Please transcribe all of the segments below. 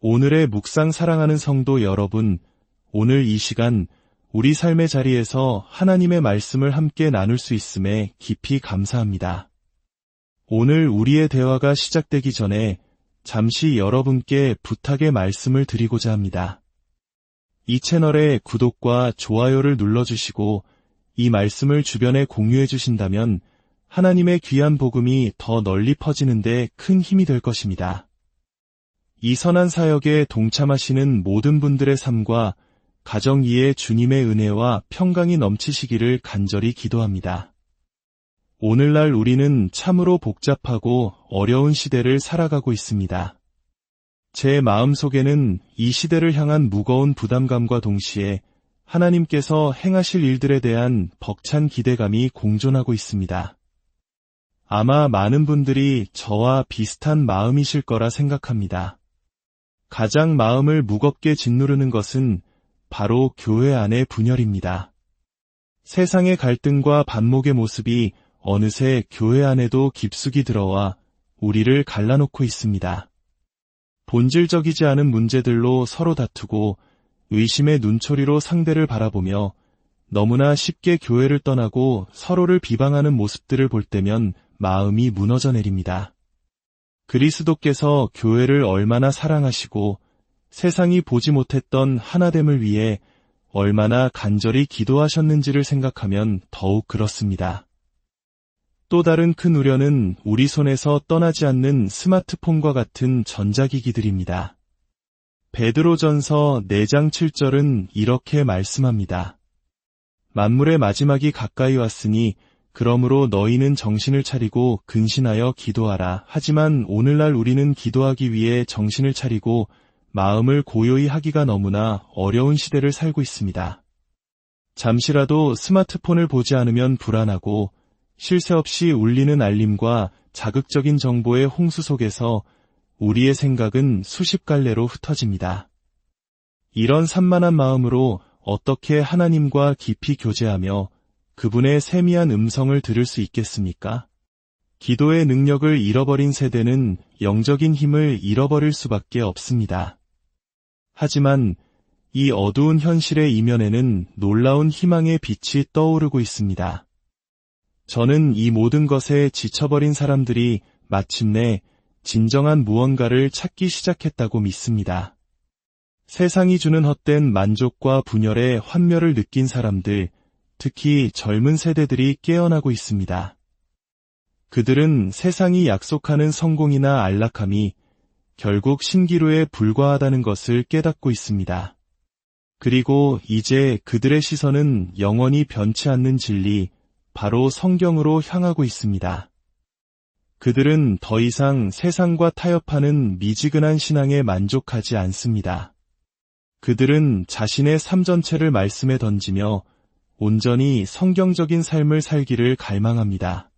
오늘의 묵상 사랑하는 성도 여러분, 오늘 이 시간 우리 삶의 자리에서 하나님의 말씀을 함께 나눌 수 있음에 깊이 감사합니다. 오늘 우리의 대화가 시작되기 전에 잠시 여러분께 부탁의 말씀을 드리고자 합니다. 이 채널의 구독과 좋아요를 눌러주시고 이 말씀을 주변에 공유해 주신다면 하나님의 귀한 복음이 더 널리 퍼지는 데 큰 힘이 될 것입니다. 이 선한 사역에 동참하시는 모든 분들의 삶과 가정 위에 주님의 은혜와 평강이 넘치시기를 간절히 기도합니다. 오늘날 우리는 참으로 복잡하고 어려운 시대를 살아가고 있습니다. 제 마음속에는 이 시대를 향한 무거운 부담감과 동시에 하나님께서 행하실 일들에 대한 벅찬 기대감이 공존하고 있습니다. 아마 많은 분들이 저와 비슷한 마음이실 거라 생각합니다. 가장 마음을 무겁게 짓누르는 것은 바로 교회 안의 분열입니다. 세상의 갈등과 반목의 모습이 어느새 교회 안에도 깊숙이 들어와 우리를 갈라놓고 있습니다. 본질적이지 않은 문제들로 서로 다투고 의심의 눈초리로 상대를 바라보며 너무나 쉽게 교회를 떠나고 서로를 비방하는 모습들을 볼 때면 마음이 무너져 내립니다. 그리스도께서 교회를 얼마나 사랑하시고 세상이 보지 못했던 하나됨을 위해 얼마나 간절히 기도하셨는지를 생각하면 더욱 그렇습니다. 또 다른 큰 우려는 우리 손에서 떠나지 않는 스마트폰과 같은 전자기기들입니다. 베드로전서 4장 7절은 이렇게 말씀합니다. 만물의 마지막이 가까이 왔으니 그러므로 너희는 정신을 차리고 근신하여 기도하라. 하지만 오늘날 우리는 기도하기 위해 정신을 차리고 마음을 고요히 하기가 너무나 어려운 시대를 살고 있습니다. 잠시라도 스마트폰을 보지 않으면 불안하고 쉴 새 없이 울리는 알림과 자극적인 정보의 홍수 속에서 우리의 생각은 수십 갈래로 흩어집니다. 이런 산만한 마음으로 어떻게 하나님과 깊이 교제하며 그분의 세미한 음성을 들을 수 있겠습니까? 기도의 능력을 잃어버린 세대는 영적인 힘을 잃어버릴 수밖에 없습니다. 하지만 이 어두운 현실의 이면에는 놀라운 희망의 빛이 떠오르고 있습니다. 저는 이 모든 것에 지쳐버린 사람들이 마침내 진정한 무언가를 찾기 시작했다고 믿습니다. 세상이 주는 헛된 만족과 분열의 환멸을 느낀 사람들, 특히 젊은 세대들이 깨어나고 있습니다. 그들은 세상이 약속하는 성공이나 안락함이 결국 신기루에 불과하다는 것을 깨닫고 있습니다. 그리고 이제 그들의 시선은 영원히 변치 않는 진리, 바로 성경으로 향하고 있습니다. 그들은 더 이상 세상과 타협하는 미지근한 신앙에 만족하지 않습니다. 그들은 자신의 삶 전체를 말씀에 던지며 온전히 성경적인 삶을 살기를 갈망합니다.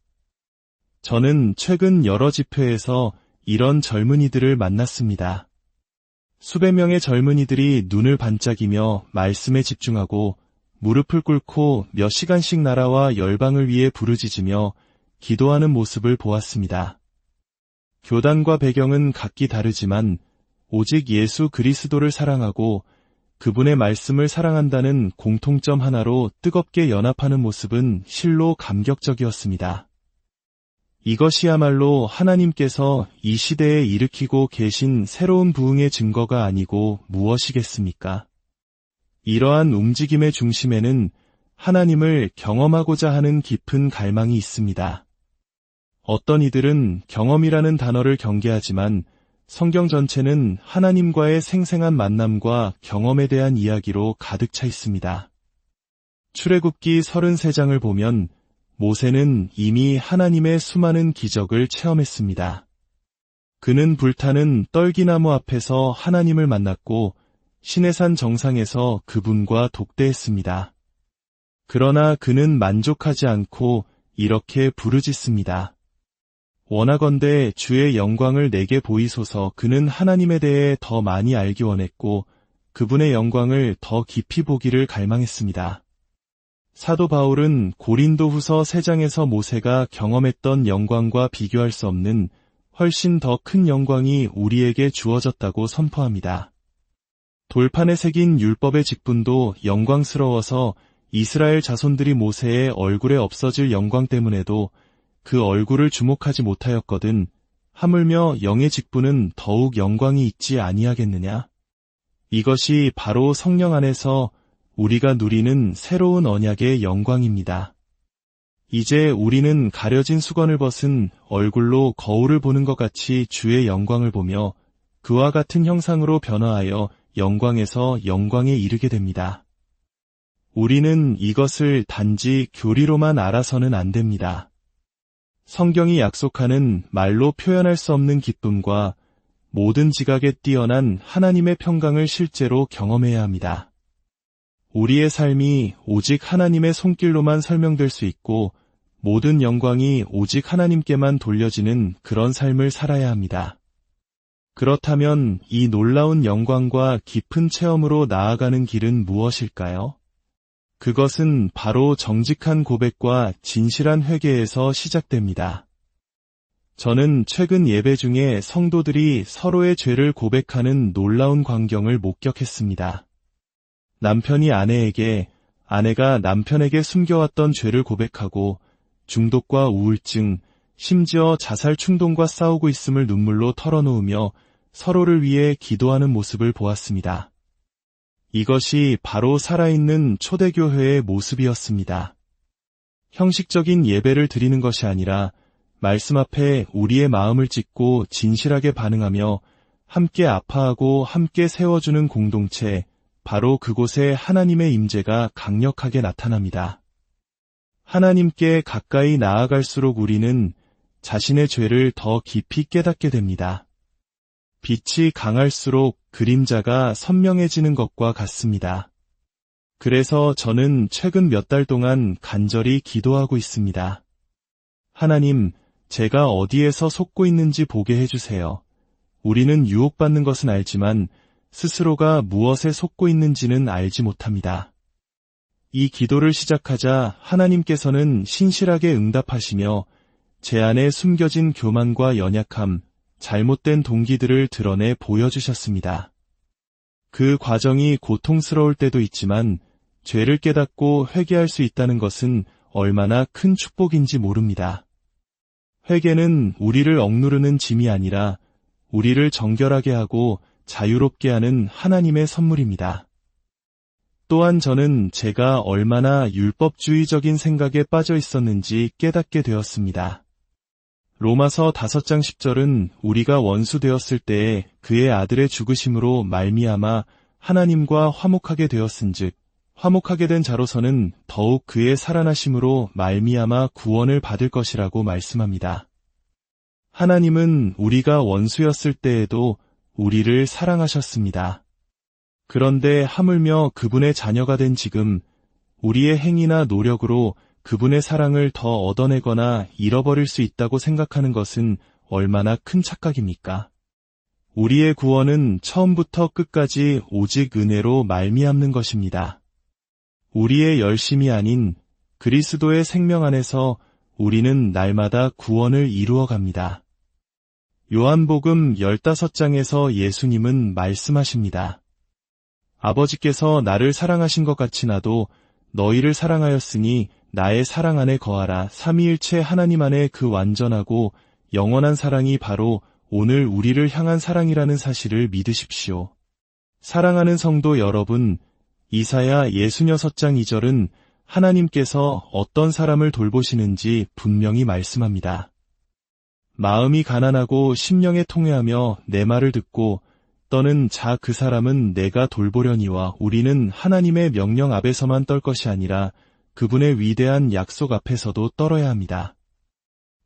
저는 최근 여러 집회에서 이런 젊은이들을 만났습니다. 수백 명의 젊은이들이 눈을 반짝이며 말씀에 집중하고 무릎을 꿇고 몇 시간씩 나라와 열방을 위해 부르짖으며 기도하는 모습을 보았습니다. 교단과 배경은 각기 다르지만 오직 예수 그리스도를 사랑하고 그분의 말씀을 사랑한다는 공통점 하나로 뜨겁게 연합하는 모습은 실로 감격적이었습니다. 이것이야말로 하나님께서 이 시대에 일으키고 계신 새로운 부흥의 증거가 아니고 무엇이겠습니까? 이러한 움직임의 중심에는 하나님을 경험하고자 하는 깊은 갈망이 있습니다. 어떤 이들은 경험이라는 단어를 경계하지만 성경 전체는 하나님과의 생생한 만남과 경험에 대한 이야기로 가득 차 있습니다. 출애굽기 33장을 보면 모세는 이미 하나님의 수많은 기적을 체험했습니다. 그는 불타는 떨기나무 앞에서 하나님을 만났고 시내산 정상에서 그분과 독대했습니다. 그러나 그는 만족하지 않고 이렇게 부르짖습니다. 원하건대 주의 영광을 내게 보이소서. 그는 하나님에 대해 더 많이 알기 원했고 그분의 영광을 더 깊이 보기를 갈망했습니다. 사도 바울은 고린도후서 3장에서 모세가 경험했던 영광과 비교할 수 없는 훨씬 더 큰 영광이 우리에게 주어졌다고 선포합니다. 돌판에 새긴 율법의 직분도 영광스러워서 이스라엘 자손들이 모세의 얼굴에 없어질 영광 때문에도 그 얼굴을 주목하지 못하였거든 하물며 영의 직분은 더욱 영광이 있지 아니하겠느냐. 이것이 바로 성령 안에서 우리가 누리는 새로운 언약의 영광입니다. 이제 우리는 가려진 수건을 벗은 얼굴로 거울을 보는 것 같이 주의 영광을 보며 그와 같은 형상으로 변화하여 영광에서 영광에 이르게 됩니다. 우리는 이것을 단지 교리로만 알아서는 안 됩니다. 성경이 약속하는 말로 표현할 수 없는 기쁨과 모든 지각에 뛰어난 하나님의 평강을 실제로 경험해야 합니다. 우리의 삶이 오직 하나님의 손길로만 설명될 수 있고 모든 영광이 오직 하나님께만 돌려지는 그런 삶을 살아야 합니다. 그렇다면 이 놀라운 영광과 깊은 체험으로 나아가는 길은 무엇일까요? 그것은 바로 정직한 고백과 진실한 회개에서 시작됩니다. 저는 최근 예배 중에 성도들이 서로의 죄를 고백하는 놀라운 광경을 목격했습니다. 남편이 아내에게, 아내가 남편에게 숨겨왔던 죄를 고백하고 중독과 우울증, 심지어 자살 충동과 싸우고 있음을 눈물로 털어놓으며 서로를 위해 기도하는 모습을 보았습니다. 이것이 바로 살아있는 초대교회의 모습이었습니다. 형식적인 예배를 드리는 것이 아니라 말씀 앞에 우리의 마음을 찢고 진실하게 반응하며 함께 아파하고 함께 세워주는 공동체, 바로 그곳에 하나님의 임재가 강력하게 나타납니다. 하나님께 가까이 나아갈수록 우리는 자신의 죄를 더 깊이 깨닫게 됩니다. 빛이 강할수록 그림자가 선명해지는 것과 같습니다. 그래서 저는 최근 몇 달 동안 간절히 기도하고 있습니다. 하나님, 제가 어디에서 속고 있는지 보게 해주세요. 우리는 유혹받는 것은 알지만 스스로가 무엇에 속고 있는지는 알지 못합니다. 이 기도를 시작하자 하나님께서는 신실하게 응답하시며 제 안에 숨겨진 교만과 연약함, 잘못된 동기들을 드러내 보여주셨습니다. 그 과정이 고통스러울 때도 있지만 죄를 깨닫고 회개할 수 있다는 것은 얼마나 큰 축복인지 모릅니다. 회개는 우리를 억누르는 짐이 아니라 우리를 정결하게 하고 자유롭게 하는 하나님의 선물입니다. 또한 저는 제가 얼마나 율법주의적인 생각에 빠져 있었는지 깨닫게 되었습니다. 로마서 5장 10절은 우리가 원수 되었을 때에 그의 아들의 죽으심으로 말미암아 하나님과 화목하게 되었은즉 화목하게 된 자로서는 더욱 그의 살아나심으로 말미암아 구원을 받을 것이라고 말씀합니다. 하나님은 우리가 원수였을 때에도 우리를 사랑하셨습니다. 그런데 하물며 그분의 자녀가 된 지금 우리의 행위나 노력으로 그분의 사랑을 더 얻어내거나 잃어버릴 수 있다고 생각하는 것은 얼마나 큰 착각입니까? 우리의 구원은 처음부터 끝까지 오직 은혜로 말미암는 것입니다. 우리의 열심이 아닌 그리스도의 생명 안에서 우리는 날마다 구원을 이루어갑니다. 요한복음 15장에서 예수님은 말씀하십니다. 아버지께서 나를 사랑하신 것 같이 나도 너희를 사랑하였으니 나의 사랑 안에 거하라. 삼위일체 하나님 안에 그 완전하고 영원한 사랑이 바로 오늘 우리를 향한 사랑이라는 사실을 믿으십시오. 사랑하는 성도 여러분, 이사야 66장 2절은 하나님께서 어떤 사람을 돌보시는지 분명히 말씀합니다. 마음이 가난하고 심령에 통회하며 내 말을 듣고 떠는 자 그 사람은 내가 돌보려니와 우리는 하나님의 명령 앞에서만 떨 것이 아니라 그분의 위대한 약속 앞에서도 떨어야 합니다.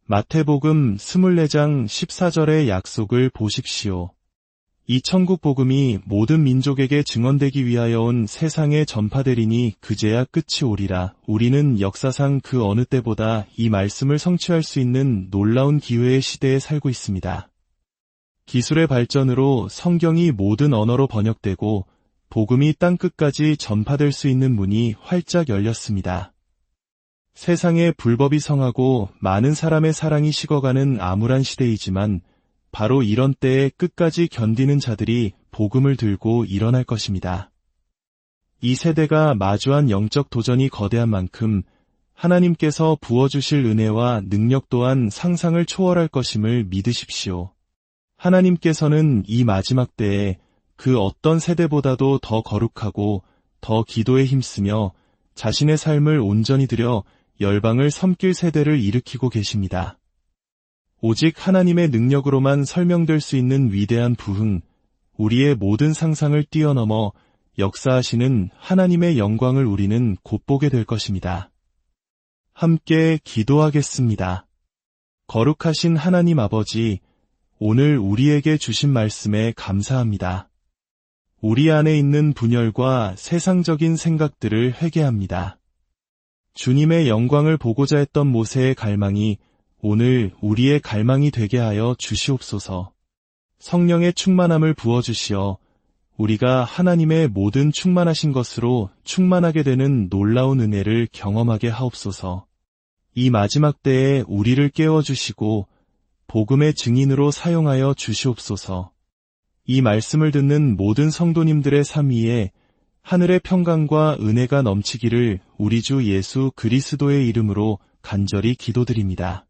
마태복음 24장 14절의 약속을 보십시오. 이 천국 복음이 모든 민족에게 증언되기 위하여 온 세상에 전파되리니 그제야 끝이 오리라. 우리는 역사상 그 어느 때보다 이 말씀을 성취할 수 있는 놀라운 기회의 시대에 살고 있습니다. 기술의 발전으로 성경이 모든 언어로 번역되고 복음이 땅끝까지 전파될 수 있는 문이 활짝 열렸습니다. 세상에 불법이 성하고 많은 사람의 사랑이 식어가는 암울한 시대이지만 바로 이런 때에 끝까지 견디는 자들이 복음을 들고 일어날 것입니다. 이 세대가 마주한 영적 도전이 거대한 만큼 하나님께서 부어주실 은혜와 능력 또한 상상을 초월할 것임을 믿으십시오. 하나님께서는 이 마지막 때에 그 어떤 세대보다도 더 거룩하고 더 기도에 힘쓰며 자신의 삶을 온전히 들여 열방을 섬길 세대를 일으키고 계십니다. 오직 하나님의 능력으로만 설명될 수 있는 위대한 부흥, 우리의 모든 상상을 뛰어넘어 역사하시는 하나님의 영광을 우리는 곧 보게 될 것입니다. 함께 기도하겠습니다. 거룩하신 하나님 아버지, 오늘 우리에게 주신 말씀에 감사합니다. 우리 안에 있는 분열과 세상적인 생각들을 회개합니다. 주님의 영광을 보고자 했던 모세의 갈망이 오늘 우리의 갈망이 되게 하여 주시옵소서. 성령의 충만함을 부어주시어 우리가 하나님의 모든 충만하신 것으로 충만하게 되는 놀라운 은혜를 경험하게 하옵소서. 이 마지막 때에 우리를 깨워주시고 복음의 증인으로 사용하여 주시옵소서. 이 말씀을 듣는 모든 성도님들의 삶 위에 하늘의 평강과 은혜가 넘치기를 우리 주 예수 그리스도의 이름으로 간절히 기도드립니다.